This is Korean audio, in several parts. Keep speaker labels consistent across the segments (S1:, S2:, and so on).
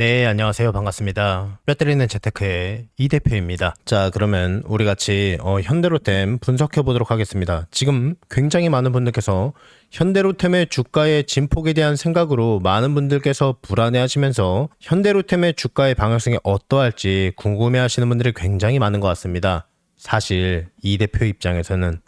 S1: 네, 안녕하세요. 반갑습니다. 뼈 때리는 재테크의 이 대표입니다. 자, 그러면 우리 같이 현대로템 분석해 보도록 하겠습니다. 지금 굉장히 많은 분들께서 현대로템의 주가의 진폭에 대한 생각으로 많은 분들께서 불안해하시면서 현대로템의 주가의 방향성이 어떠할지 궁금해하시는 분들이 굉장히 많은 것 같습니다. 사실 이 대표 입장에서는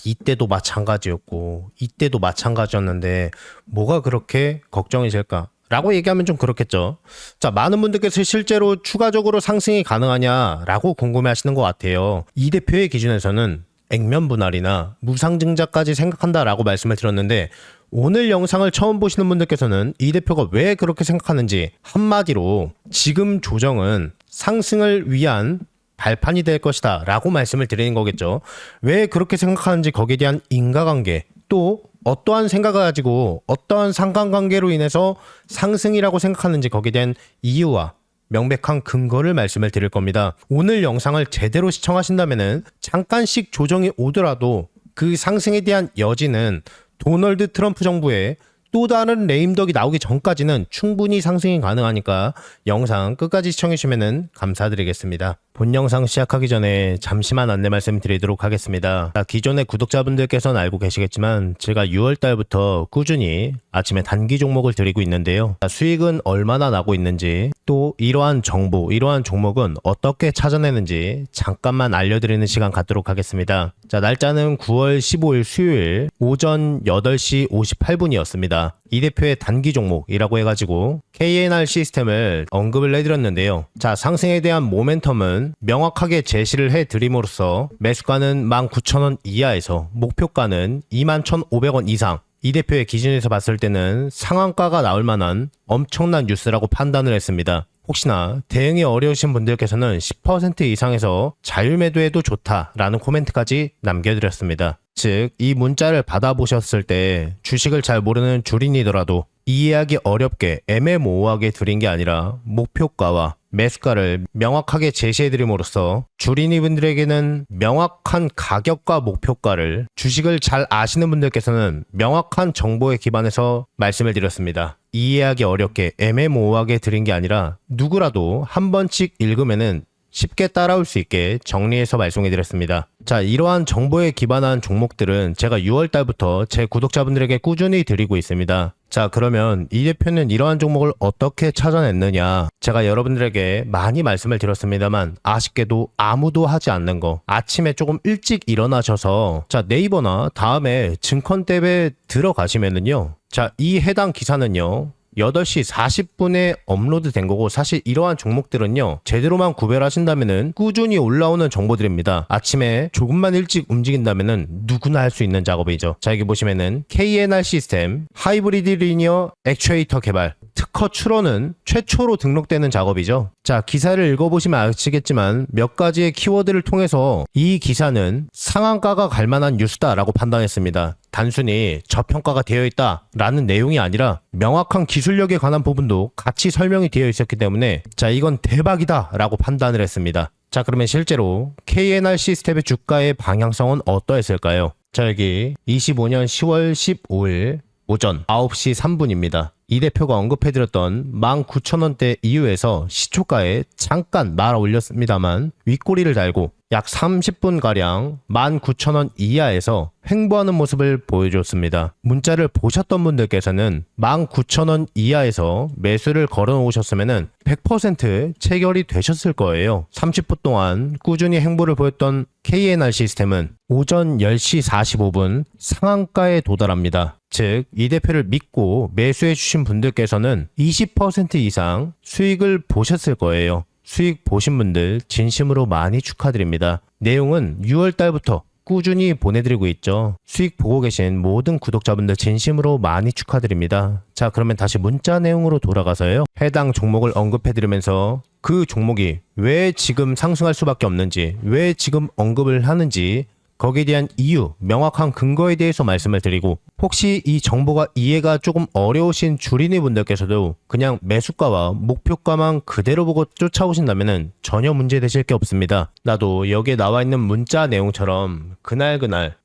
S1: 이때도 마찬가지였고 이때도 마찬가지였는데 뭐가 그렇게 걱정이 될까? 라고 얘기하면 좀 그렇겠죠. 자, 많은 분들께서 실제로 추가적으로 상승이 가능하냐라고 궁금해 하시는 것 같아요. 이 대표의 기준에서는 액면 분할이나 무상증자까지 생각한다라고 말씀을 드렸는데, 오늘 영상을 처음 보시는 분들께서는 이 대표가 왜 그렇게 생각하는지, 한마디로 지금 조정은 상승을 위한 발판이 될 것이다 라고 말씀을 드리는 거겠죠. 왜 그렇게 생각하는지, 거기에 대한 인과관계, 또 어떠한 생각을 가지고 어떠한 상관관계로 인해서 상승이라고 생각하는지, 거기에 대한 이유와 명백한 근거를 말씀을 드릴 겁니다. 오늘 영상을 제대로 시청하신다면은 잠깐씩 조정이 오더라도 그 상승에 대한 여지는 도널드 트럼프 정부의 또 다른 레임덕이 나오기 전까지는 충분히 상승이 가능하니까 영상 끝까지 시청해주시면 감사드리겠습니다. 본 영상 시작하기 전에 잠시만 안내 말씀드리도록 하겠습니다. 기존의 구독자분들께서는 알고 계시겠지만 제가 6월달부터 꾸준히 아침에 단기 종목을 드리고 있는데요. 수익은 얼마나 나고 있는지, 또 이러한 정보, 이러한 종목은 어떻게 찾아내는지 잠깐만 알려드리는 시간 갖도록 하겠습니다. 자, 날짜는 9월 15일 수요일 오전 8시 58분이었습니다. 이 대표의 단기 종목이라고 해가지고 KNR 시스템을 언급을 해드렸는데요. 자, 상승에 대한 모멘텀은 명확하게 제시를 해드림으로써 매수가는 19,000원 이하에서 목표가는 21,500원 이상, 이 대표의 기준에서 봤을 때는 상한가가 나올 만한 엄청난 뉴스라고 판단을 했습니다. 혹시나 대응이 어려우신 분들께서는 10% 이상에서 자율매도해도 좋다라는 코멘트까지 남겨드렸습니다. 즉, 이 문자를 받아보셨을 때 주식을 잘 모르는 주린이더라도 이해하기 어렵게 애매모호하게 드린 게 아니라 목표가와 매수가를 명확하게 제시해드림으로써 주린이분들에게는 명확한 가격과 목표가를, 주식을 잘 아시는 분들께서는 명확한 정보에 기반해서 말씀을 드렸습니다. 이해하기 어렵게 애매모호하게 드린 게 아니라 누구라도 한 번씩 읽으면은 쉽게 따라올 수 있게 정리해서 말씀해드렸습니다. 자, 이러한 정보에 기반한 종목들은 제가 6월달부터 제 구독자분들에게 꾸준히 드리고 있습니다. 자, 그러면 이 대표는 이러한 종목을 어떻게 찾아냈느냐, 제가 여러분들에게 많이 말씀을 드렸습니다만 아쉽게도 아무도 하지 않는 거, 아침에 조금 일찍 일어나셔서 자, 네이버나 다음에 증권탭에 들어가시면은요, 자, 이 해당 기사는요 8시 40분에 업로드 된 거고, 사실 이러한 종목들은요 제대로만 구별하신다면은 꾸준히 올라오는 정보들입니다. 아침에 조금만 일찍 움직인다면은 누구나 할 수 있는 작업이죠. 자, 여기 보시면은 KNR 시스템 하이브리드 리니어 액추에이터 개발 특허 출원은 최초로 등록되는 작업이죠. 자, 기사를 읽어보시면 아시겠지만 몇 가지의 키워드를 통해서 이 기사는 상한가가 갈 만한 뉴스다라고 판단했습니다. 단순히 저평가가 되어 있다라는 내용이 아니라 명확한 기술력에 관한 부분도 같이 설명이 되어 있었기 때문에 자, 이건 대박이다 라고 판단을 했습니다. 자, 그러면 실제로 KNR 시스템의 주가의 방향성은 어떠했을까요? 자, 여기 25년 10월 15일 오전 9시 3분입니다. 이 대표가 언급해드렸던 19,000원대 이후에서 시초가에 잠깐 날아 올렸습니다만 윗꼬리를 달고 약 30분가량 19,000원 이하에서 횡보하는 모습을 보여줬습니다. 문자를 보셨던 분들께서는 19,000원 이하에서 매수를 걸어 놓으셨으면 100% 체결이 되셨을 거예요. 30분 동안 꾸준히 행보를 보였던 KNR 시스템은 오전 10시 45분 상한가에 도달합니다. 즉, 이 대표를 믿고 매수해 주신 분들께서는 20% 이상 수익을 보셨을 거예요. 수익 보신 분들 진심으로 많이 축하드립니다. 내용은 6월달부터 꾸준히 보내드리고 있죠. 수익 보고 계신 모든 구독자분들 진심으로 많이 축하드립니다. 자, 그러면 다시 문자 내용으로 돌아가서요, 해당 종목을 언급해드리면서 그 종목이 왜 지금 상승할 수밖에 없는지, 왜 지금 언급을 하는지 거기에 대한 이유, 명확한 근거에 대해서 말씀을 드리고, 혹시 이 정보가 이해가 조금 어려우신 주린이 분들께서도 그냥 매수가와 목표가만 그대로 보고 쫓아오신다면 전혀 문제 되실 게 없습니다. 나도 여기에 나와 있는 문자 내용처럼 그날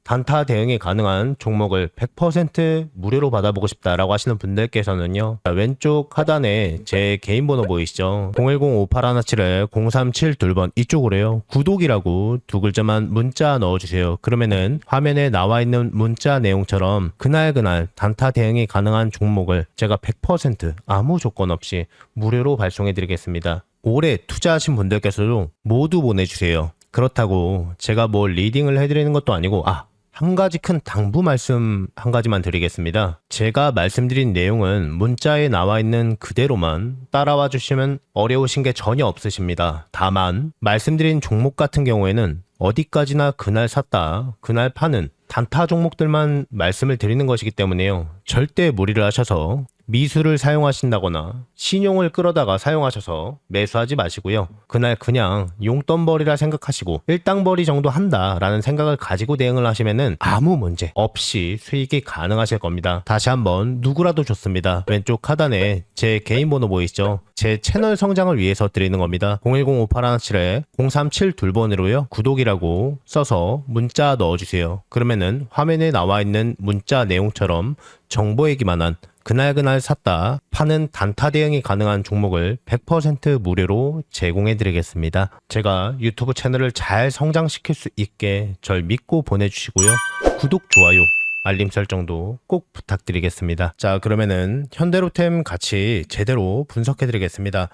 S1: 단타 대응이 가능한 종목을 100% 무료로 받아보고 싶다라고 하시는 분들께서는요, 왼쪽 하단에 제 개인 번호 보이시죠? 010-5817-0372번 이쪽으로요, 구독이라고 두 글자만 문자 넣어주세요. 그러면은 화면에 나와 있는 문자 내용처럼 그날 단타 대응이 가능한 종목을 제가 100% 아무 조건 없이 무료로 발송해 드리겠습니다. 올해 투자하신 분들께서도 모두 보내주세요. 그렇다고 제가 뭐 리딩을 해드리는 것도 아니고, 한 가지 큰 당부 말씀 한 가지만 드리겠습니다. 제가 말씀드린 내용은 문자에 나와 있는 그대로만 따라와 주시면 어려우신 게 전혀 없으십니다. 다만 말씀드린 종목 같은 경우에는 어디까지나 그날 샀다, 그날 파는 단타 종목들만 말씀을 드리는 것이기 때문에요. 절대 무리를 하셔서 미수를 사용하신다거나 신용을 끌어다가 사용하셔서 매수하지 마시고요. 그날 그냥 용돈벌이라 생각하시고 일당벌이 정도 한다라는 생각을 가지고 대응을 하시면은 아무 문제 없이 수익이 가능하실 겁니다. 다시 한번 누구라도 좋습니다. 왼쪽 하단에 제 개인 번호 보이시죠? 제 채널 성장을 위해서 드리는 겁니다. 010-5817-0372번으로요. 구독이라고 써서 문자 넣어주세요. 그러면은 화면에 나와 있는 문자 내용처럼 정보이기만 한 그날 샀다 파는 단타 대응이 가능한 종목을 100% 무료로 제공해 드리겠습니다. 제가 유튜브 채널을 잘 성장시킬 수 있게 절 믿고 보내주시고요. 구독, 좋아요, 알림 설정도 꼭 부탁드리겠습니다. 자, 그러면은 현대로템 같이 제대로 분석해 드리겠습니다.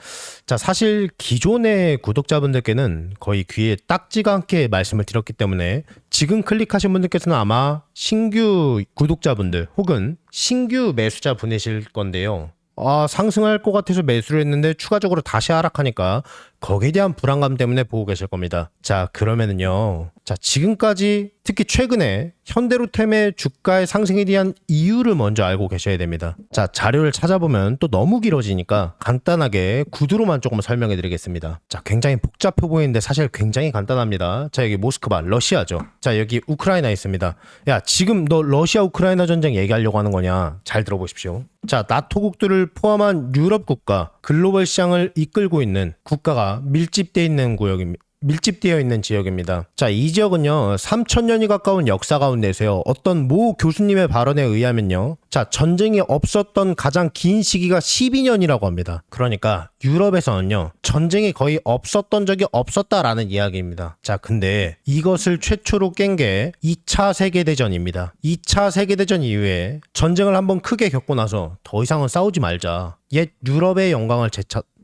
S1: 자, 사실 기존의 구독자분들께는 거의 귀에 딱지가 않게 말씀을 드렸기 때문에 지금 클릭하신 분들께서는 아마 신규 구독자분들 혹은 신규 매수자 분이실 건데요. 상승할 것 같아서 매수를 했는데 추가적으로 다시 하락하니까 거기에 대한 불안감 때문에 보고 계실 겁니다. 자, 그러면은요. 자, 지금까지 특히 최근에 현대로템의 주가의 상승에 대한 이유를 먼저 알고 계셔야 됩니다. 자, 자료를 찾아보면 또 너무 길어지니까 간단하게 구두로만 조금 설명해 드리겠습니다. 자, 굉장히 복잡해 보이는데 사실 굉장히 간단합니다. 자, 여기 모스크바, 러시아죠. 자, 여기 우크라이나 있습니다. 야, 지금 너 러시아 우크라이나 전쟁 얘기하려고 하는 거냐? 잘 들어보십시오. 자, 나토국들을 포함한 유럽 국가, 글로벌 시장을 이끌고 있는 국가가 밀집되어 있는 지역입니다. 자, 이 지역은요, 3000년이 가까운 역사 가운데서요, 어떤 모 교수님의 발언에 의하면요, 자, 전쟁이 없었던 가장 긴 시기가 12년이라고 합니다. 그러니까 유럽에서는요, 전쟁이 거의 없었던 적이 없었다라는 이야기입니다. 자, 근데 이것을 최초로 깬 게 2차 세계대전입니다. 2차 세계대전 이후에 전쟁을 한번 크게 겪고 나서 더 이상은 싸우지 말자. 옛 유럽의 영광을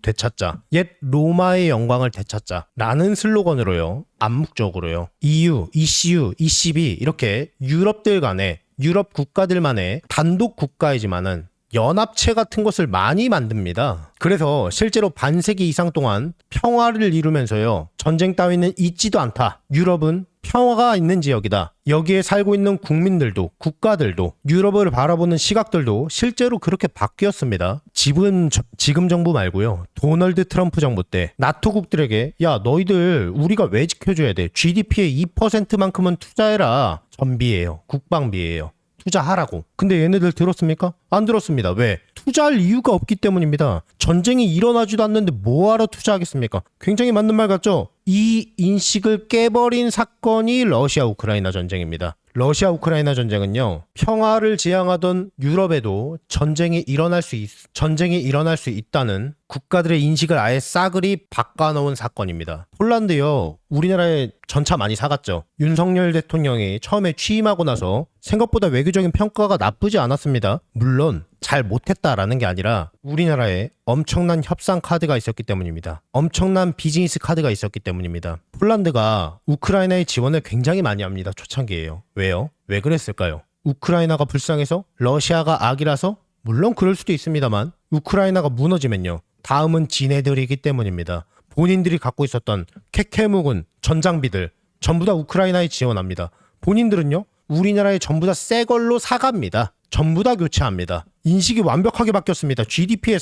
S1: 되찾자. 옛 로마의 영광을 되찾자. 라는 슬로건으로요. 암묵적으로요. EU, ECU, ECB 이렇게 유럽들 간에 유럽 국가들만의 단독 국가이지만은 연합체 같은 것을 많이 만듭니다. 그래서 실제로 반세기 이상 동안 평화를 이루면서요. 전쟁 따위는 있지도 않다. 유럽은 평화가 있는 지역이다. 여기에 살고 있는 국민들도 국가들도 유럽을 바라보는 시각들도 실제로 그렇게 바뀌었습니다. 지금 정부 말고요. 도널드 트럼프 정부 때 나토국들에게 야, 너희들 우리가 왜 지켜줘야 돼? GDP의 2%만큼은 투자해라. 전비예요. 국방비예요. 투자하라고. 근데 얘네들 들었습니까? 안 들었습니다. 왜? 투자할 이유가 없기 때문입니다. 전쟁이 일어나지도 않는데 뭐하러 투자하겠습니까? 굉장히 맞는 말 같죠? 이 인식을 깨버린 사건이 러시아 우크라이나 전쟁입니다. 러시아 우크라이나 전쟁은요, 평화를 지향하던 유럽에도 전쟁이 일어날 수 있다는 국가들의 인식을 아예 싸그리 바꿔놓은 사건입니다. 폴란드요, 우리나라에 전차 많이 사갔죠. 윤석열 대통령이 처음에 취임하고 나서 생각보다 외교적인 평가가 나쁘지 않았습니다. 물론 잘 못했다라는 게 아니라 우리나라에 엄청난 협상 카드가 있었기 때문입니다. 엄청난 비즈니스 카드가 있었기 때문입니다. 폴란드가 우크라이나의 지원을 굉장히 많이 합니다. 초창기에요. 왜요? 왜 그랬을까요? 우크라이나가 불쌍해서? 러시아가 악이라서? 물론 그럴 수도 있습니다만 우크라이나가 무너지면요, 다음은 지네들이기 때문입니다. 본인들이 갖고 있었던 캐캐묵은 전장비들 전부 다 우크라이나에 지원합니다. 본인들은요, 우리나라에 전부 다 새 걸로 사갑니다. 전부 다 교체합니다. 인식이 완벽하게 바뀌었습니다. GDP의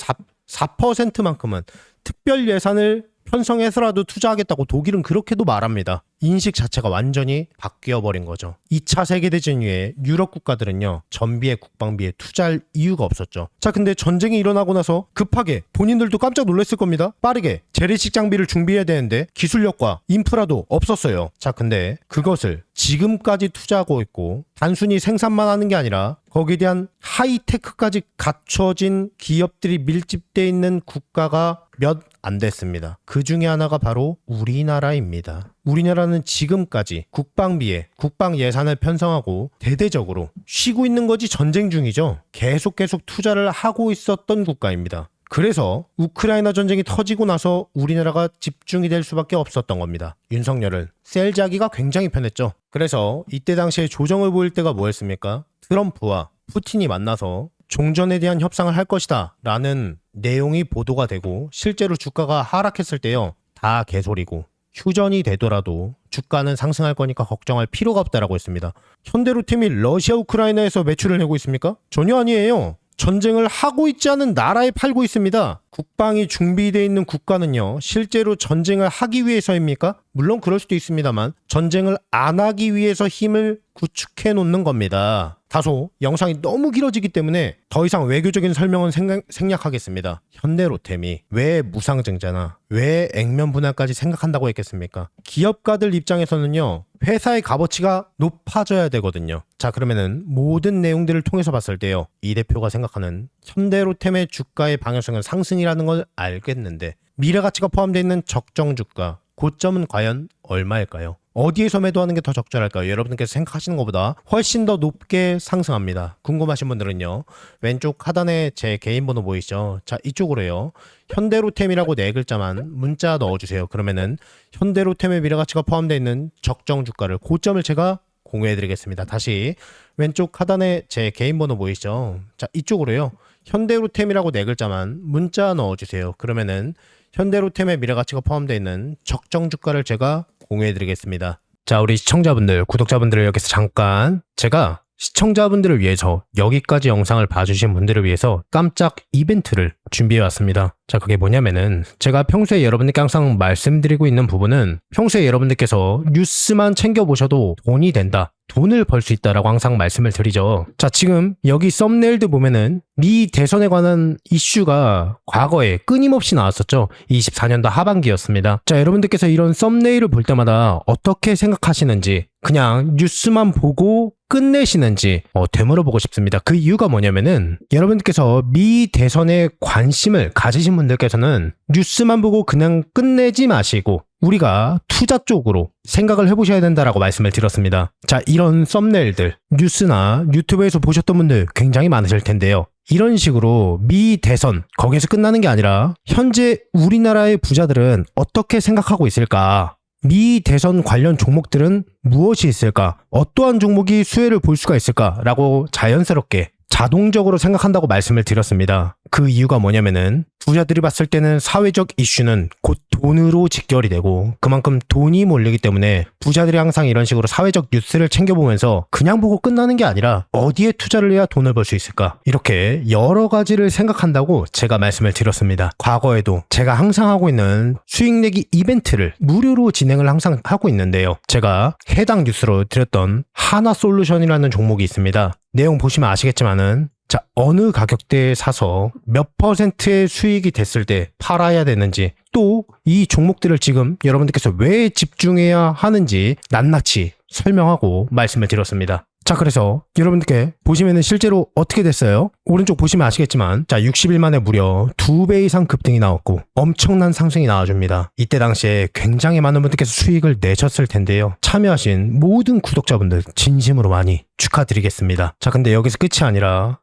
S1: 4%만큼은 특별 예산을 편성해서라도 투자하겠다고 독일은 그렇게도 말합니다. 인식 자체가 완전히 바뀌어버린 거죠. 2차 세계대전 이후에 유럽 국가들은요, 전비에 국방비에 투자할 이유가 없었죠. 자, 근데 전쟁이 일어나고 나서 급하게 본인들도 깜짝 놀랐을 겁니다. 빠르게 재래식 장비를 준비해야 되는데 기술력과 인프라도 없었어요. 자, 근데 그것을 지금까지 투자하고 있고 단순히 생산만 하는 게 아니라 거기에 대한 하이테크까지 갖춰진 기업들이 밀집되어 있는 국가가 몇 안 됐습니다. 그 중에 하나가 바로 우리나라입니다. 우리나라는 지금까지 국방비에 국방 예산을 편성하고 대대적으로 쉬고 있는 거지 전쟁 중이죠. 계속 투자를 하고 있었던 국가입니다. 그래서 우크라이나 전쟁이 터지고 나서 우리나라가 집중이 될 수밖에 없었던 겁니다. 윤석열은 셀자기가 굉장히 편했죠. 그래서 이때 당시에 조정을 보일 때가 뭐였습니까? 트럼프와 푸틴이 만나서 종전에 대한 협상을 할 것이다 라는 내용이 보도가 되고 실제로 주가가 하락했을 때요, 다 개소리고 휴전이 되더라도 주가는 상승할 거니까 걱정할 필요가 없다라고 했습니다. 현대로템이 러시아 우크라이나에서 매출을 내고 있습니까? 전혀 아니에요. 전쟁을 하고 있지 않은 나라에 팔고 있습니다. 국방이 준비되어 있는 국가는요, 실제로 전쟁을 하기 위해서입니까? 물론 그럴 수도 있습니다만 전쟁을 안 하기 위해서 힘을 구축해 놓는 겁니다. 다소 영상이 너무 길어지기 때문에 더 이상 외교적인 설명은 생략하겠습니다. 현대로템이 왜 무상증자나 왜 액면 분할까지 생각한다고 했겠습니까? 기업가들 입장에서는요, 회사의 값어치가 높아져야 되거든요. 자, 그러면은 모든 내용들을 통해서 봤을 때요, 이 대표가 생각하는 현대로템의 주가의 방향성은 상승이라는 걸 알겠는데 미래가치가 포함되어 있는 적정 주가, 고점은 과연 얼마일까요? 어디에서 매도하는 게 더 적절할까요? 여러분들께서 생각하시는 것보다 훨씬 더 높게 상승합니다. 궁금하신 분들은요, 왼쪽 하단에 제 개인 번호 보이시죠? 자, 이쪽으로요, 현대로템이라고 4글자만 문자 넣어주세요. 그러면은 현대로템의 미래가치가 포함되어 있는 적정 주가를, 고점을 제가 공유해드리겠습니다. 다시 왼쪽 하단에 제 개인 번호 보이시죠? 자, 이쪽으로요, 현대로템이라고 4글자만 문자 넣어주세요. 그러면은 현대로템의 미래가치가 포함되어 있는 적정 주가를 제가 공유해드리겠습니다. 자, 우리 시청자분들, 구독자분들을 여기서 잠깐, 제가 시청자분들을 위해서, 여기까지 영상을 봐주신 분들을 위해서 깜짝 이벤트를 준비해왔습니다. 자, 그게 뭐냐면은 제가 평소에 여러분들께 항상 말씀드리고 있는 부분은, 평소에 여러분들께서 뉴스만 챙겨보셔도 돈이 된다, 돈을 벌 수 있다라고 항상 말씀을 드리죠. 자, 지금 여기 썸네일도 보면은 미 대선에 관한 이슈가 과거에 끊임없이 나왔었죠. 24년도 하반기였습니다. 자, 여러분들께서 이런 썸네일을 볼 때마다 어떻게 생각하시는지, 그냥 뉴스만 보고 끝내시는지 되물어보고 싶습니다. 그 이유가 뭐냐면은, 여러분들께서 미 대선에 관심을 가지신 분들께서는 뉴스만 보고 그냥 끝내지 마시고 우리가 투자 쪽으로 생각을 해보셔야 된다라고 말씀을 드렸습니다. 자, 이런 썸네일들 뉴스나 유튜브에서 보셨던 분들 굉장히 많으실 텐데요. 이런 식으로 미 대선, 거기에서 끝나는 게 아니라 현재 우리나라의 부자들은 어떻게 생각하고 있을까? 미 대선 관련 종목들은 무엇이 있을까? 어떠한 종목이 수혜를 볼 수가 있을까? 라고 자연스럽게 자동적으로 생각한다고 말씀을 드렸습니다. 그 이유가 뭐냐면은, 부자들이 봤을 때는 사회적 이슈는 곧 돈으로 직결이 되고 그만큼 돈이 몰리기 때문에 부자들이 항상 이런 식으로 사회적 뉴스를 챙겨보면서 그냥 보고 끝나는 게 아니라 어디에 투자를 해야 돈을 벌 수 있을까, 이렇게 여러 가지를 생각한다고 제가 말씀을 드렸습니다. 과거에도 제가 항상 하고 있는 수익 내기 이벤트를 무료로 진행을 항상 하고 있는데요, 제가 해당 뉴스로 드렸던 하나솔루션이라는 종목이 있습니다. 내용 보시면 아시겠지만은, 자, 어느 가격대에 사서 몇 %의 수익이 됐을 때 팔아야 되는지, 또 이 종목들을 지금 여러분들께서 왜 집중해야 하는지 낱낱이 설명하고 말씀을 드렸습니다. 자, 그래서 여러분들께 보시면은 실제로 어떻게 됐어요? 오른쪽 보시면 아시겠지만, 자, 60일 만에 무려 2배 이상 급등이 나왔고 엄청난 상승이 나와줍니다. 이때 당시에 굉장히 많은 분들께서 수익을 내셨을 텐데요, 참여하신 모든 구독자분들 진심으로 많이 축하드리겠습니다. 자, 근데 여기서 끝이 아니라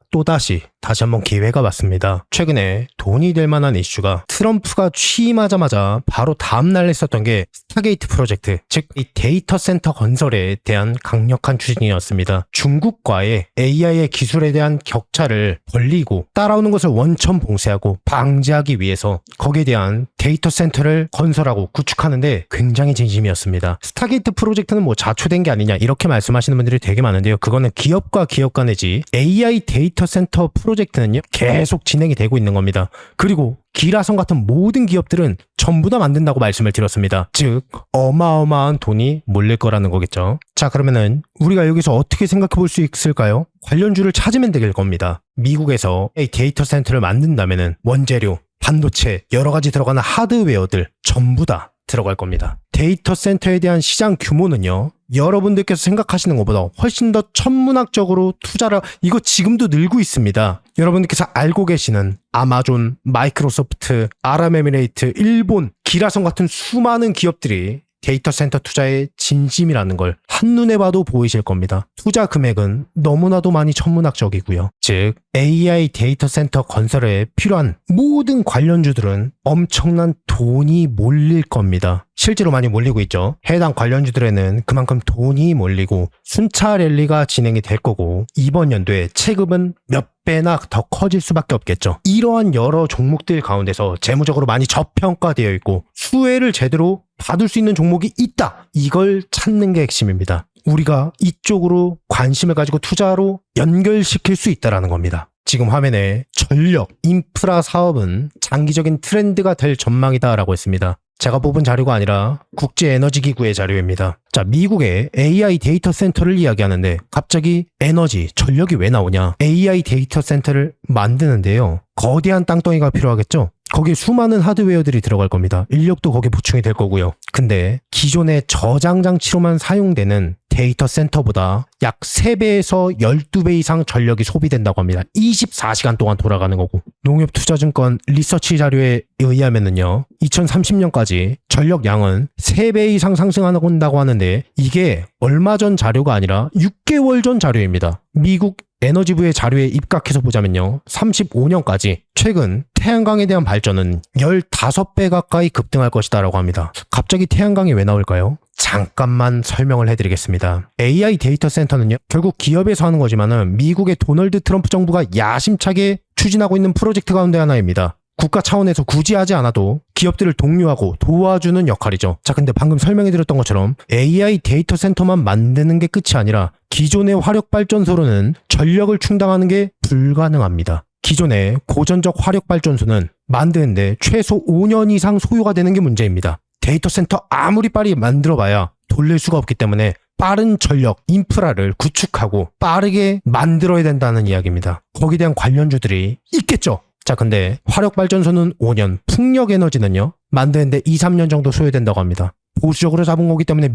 S1: 다시 한번 기회가 왔습니다. 최근에 돈이 될 만한 이슈가, 트럼프가 취임하자마자 바로 다음날 있었던 게 스타게이트 프로젝트, 즉 이 데이터 센터 건설에 대한 강력한 추진이었습니다. 중국과의 AI의 기술에 대한 격차를 벌리고 따라오는 것을 원천 봉쇄하고 방지하기 위해서 거기에 대한 데이터 센터를 건설하고 구축하는데 굉장히 진심이었습니다. 스타게이트 프로젝트는 뭐 자초된 게 아니냐 이렇게 말씀하시는 분들이 되게 많은데요. 그거는 기업과 기업 간이지 AI 데이터 센터 프로젝트는요 계속 진행이 되고 있는 겁니다. 그리고 기라성 같은 모든 기업들은 전부 다 만든다고 말씀을 드렸습니다. 즉 어마어마한 돈이 몰릴 거라는 거겠죠. 자, 그러면은 우리가 여기서 어떻게 생각해 볼 수 있을까요? 관련주를 찾으면 될 겁니다. 미국에서 AI 데이터 센터를 만든다면은 원재료, 반도체, 여러 가지 들어가는 하드웨어들 전부 다 들어갈 겁니다. 데이터 센터에 대한 시장 규모는요, 여러분들께서 생각하시는 것보다 훨씬 더 천문학적으로 투자를, 이거 지금도 늘고 있습니다. 여러분들께서 알고 계시는 아마존, 마이크로소프트, 아랍에미레이트, 일본, 기라성 같은 수많은 기업들이 데이터 센터 투자의 진심이라는 걸 한눈에 봐도 보이실 겁니다. 투자 금액은 너무나도 많이 천문학적이고요. 즉 AI 데이터 센터 건설에 필요한 모든 관련주들은 엄청난 돈이 몰릴 겁니다. 실제로 많이 몰리고 있죠. 해당 관련주들에는 그만큼 돈이 몰리고 순차 랠리가 진행이 될 거고 이번 연도에 체급은 몇 배나 더 커질 수밖에 없겠죠. 이러한 여러 종목들 가운데서 재무적으로 많이 저평가되어 있고 수혜를 제대로 받을 수 있는 종목이 있다. 이걸 찾는 게 핵심입니다. 우리가 이쪽으로 관심을 가지고 투자로 연결시킬 수 있다는 겁니다. 지금 화면에 전력, 인프라 사업은 장기적인 트렌드가 될 전망이다라고 했습니다. 제가 뽑은 자료가 아니라 국제에너지기구의 자료입니다. 자, 미국의 AI 데이터 센터를 이야기하는데 갑자기 에너지, 전력이 왜 나오냐? AI 데이터 센터를 만드는데요. 거대한 땅덩이가 필요하겠죠? 거기에 수많은 하드웨어들이 들어갈 겁니다. 인력도 거기에 보충이 될 거고요. 근데 기존의 저장 장치로만 사용되는 데이터 센터보다 약 3배에서 12배 이상 전력이 소비된다고 합니다. 24시간 동안 돌아가는 거고. 농협투자증권 리서치 자료에 의하면은요, 2030년까지 전력량은 3배 이상 상승한다고 하는데 이게 얼마 전 자료가 아니라 6개월 전 자료입니다. 미국 에너지부의 자료에 입각해서 보자면요, 35년까지 최근 태양광에 대한 발전은 15배 가까이 급등할 것이다 라고 합니다. 갑자기 태양광이 왜 나올까요? 잠깐만 설명을 해드리겠습니다. AI 데이터 센터는요, 결국 기업에서 하는 거지만은 미국의 도널드 트럼프 정부가 야심차게 추진하고 있는 프로젝트 가운데 하나입니다. 국가 차원에서 굳이 하지 않아도 기업들을 독려하고 도와주는 역할이죠. 자, 근데 방금 설명해드렸던 것처럼 AI 데이터 센터만 만드는 게 끝이 아니라 기존의 화력발전소로는 전력을 충당하는 게 불가능합니다. 기존의 고전적 화력발전소는 만드는데 최소 5년 이상 소요가 되는 게 문제입니다. 데이터 센터 아무리 빨리 만들어봐야 돌릴 수가 없기 때문에 빠른 전력, 인프라를 구축하고 빠르게 만들어야 된다는 이야기입니다. 거기에 대한 관련주들이 있겠죠. 자, 근데 화력발전소는 5년, 풍력에너지는요, 만드는데 2, 3년 정도 소요된다고 합니다. 보수적으로 잡은 거기 때문에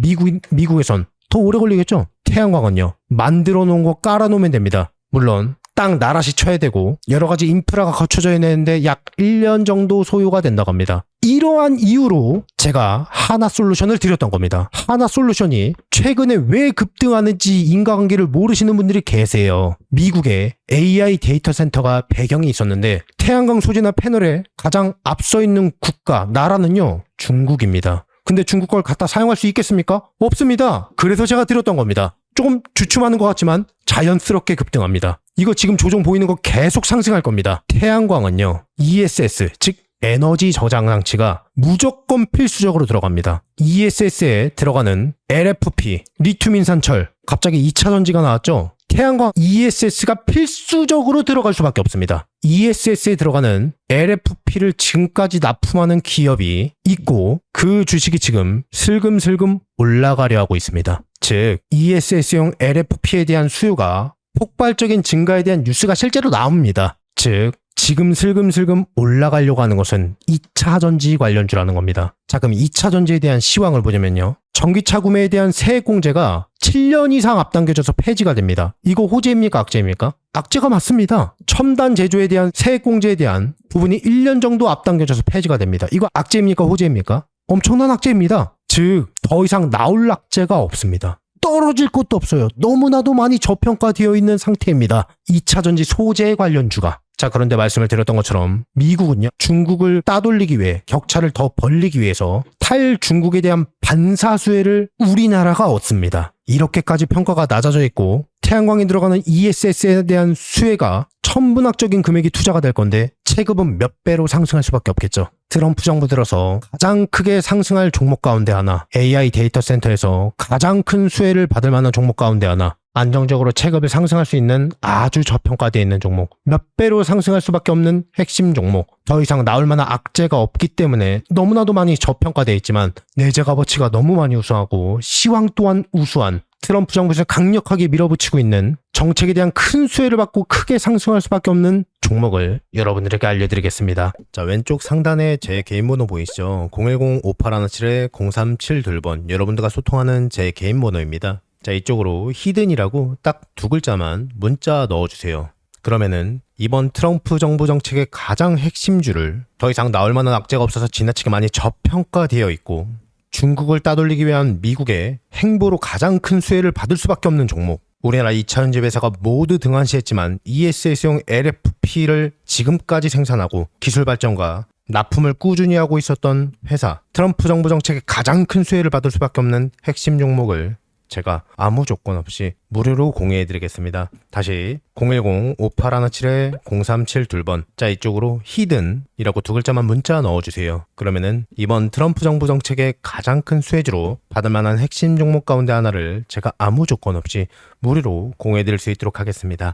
S1: 미국에선 더 오래 걸리겠죠? 태양광은요, 만들어 놓은 거 깔아 놓으면 됩니다. 물론 땅 나라시 쳐야 되고 여러 가지 인프라가 갖춰져야 되는데 약 1년 정도 소요가 된다고 합니다. 이러한 이유로 제가 하나솔루션을 드렸던 겁니다. 하나솔루션이 최근에 왜 급등하는지 인과관계를 모르시는 분들이 계세요. 미국에 AI 데이터 센터가 배경이 있었는데 태양광 소재나 패널에 가장 앞서 있는 국가, 나라는요, 중국입니다. 근데 중국 걸 갖다 사용할 수 있겠습니까? 없습니다. 그래서 제가 드렸던 겁니다. 조금 주춤하는 것 같지만 자연스럽게 급등합니다. 이거 지금 조정 보이는 거 계속 상승할 겁니다. 태양광은요, ESS, 즉 에너지 저장 장치가 무조건 필수적으로 들어갑니다. ESS에 들어가는 LFP, 리튬 인산철, 갑자기 2차 전지가 나왔죠? 태양광 ESS가 필수적으로 들어갈 수밖에 없습니다. ESS에 들어가는 LFP를 지금까지 납품하는 기업이 있고 그 주식이 지금 슬금슬금 올라가려 하고 있습니다. 즉 ESS용 LFP에 대한 수요가 폭발적인 증가에 대한 뉴스가 실제로 나옵니다. 즉 지금 슬금슬금 올라가려고 하는 것은 2차 전지 관련주라는 겁니다. 자, 그럼 2차 전지에 대한 시황을 보자면요, 전기차 구매에 대한 세액 공제가 7년 이상 앞당겨져서 폐지가 됩니다. 이거 호재입니까, 악재입니까? 악재가 맞습니다. 첨단 제조에 대한 세액 공제에 대한 부분이 1년 정도 앞당겨져서 폐지가 됩니다. 이거 악재입니까, 호재입니까? 엄청난 악재입니다. 즉 더 이상 나올 악재가 없습니다. 떨어질 것도 없어요. 너무나도 많이 저평가되어 있는 상태입니다. 2차 전지 소재 관련주가. 자, 그런데 말씀을 드렸던 것처럼 미국은요, 중국을 따돌리기 위해, 격차를 더 벌리기 위해서 탈중국에 대한 반사수혜를 우리나라가 얻습니다. 이렇게까지 평가가 낮아져 있고 태양광에 들어가는 ESS에 대한 수혜가 천문학적인 금액이 투자가 될 건데 체급은 몇 배로 상승할 수밖에 없겠죠. 트럼프 정부 들어서 가장 크게 상승할 종목 가운데 하나, AI 데이터 센터에서 가장 큰 수혜를 받을 만한 종목 가운데 하나, 안정적으로 체급을 상승할 수 있는 아주 저평가되어 있는 종목, 몇 배로 상승할 수밖에 없는 핵심 종목, 더 이상 나올 만한 악재가 없기 때문에 너무나도 많이 저평가되어 있지만 내재 값어치가 너무 많이 우수하고 시황 또한 우수한 트럼프 정부에서 강력하게 밀어붙이고 있는 정책에 대한 큰 수혜를 받고 크게 상승할 수밖에 없는 종목을 여러분들에게 알려드리겠습니다. 자, 왼쪽 상단에 제 개인 번호 보이시죠? 010-5817-0372번, 여러분들과 소통하는 제 개인 번호입니다. 자, 이쪽으로 히든이라고 딱 두 글자만 문자 넣어주세요. 그러면은 이번 트럼프 정부 정책의 가장 핵심주를, 더 이상 나올 만한 악재가 없어서 지나치게 많이 저평가되어 있고 중국을 따돌리기 위한 미국의 행보로 가장 큰 수혜를 받을 수밖에 없는 종목, 우리나라 2차전지 회사가 모두 등한시했지만 ESS용 LFP를 지금까지 생산하고 기술 발전과 납품을 꾸준히 하고 있었던 회사, 트럼프 정부 정책의 가장 큰 수혜를 받을 수밖에 없는 핵심 종목을 제가 아무 조건 없이 무료로 공유해드리겠습니다. 다시 010-5817-0372번, 자, 이쪽으로 히든이라고 두 글자만 문자 넣어주세요. 그러면은 이번 트럼프 정부 정책의 가장 큰 수혜주로 받을 만한 핵심 종목 가운데 하나를 제가 아무 조건 없이 무료로 공유해드릴 수 있도록 하겠습니다.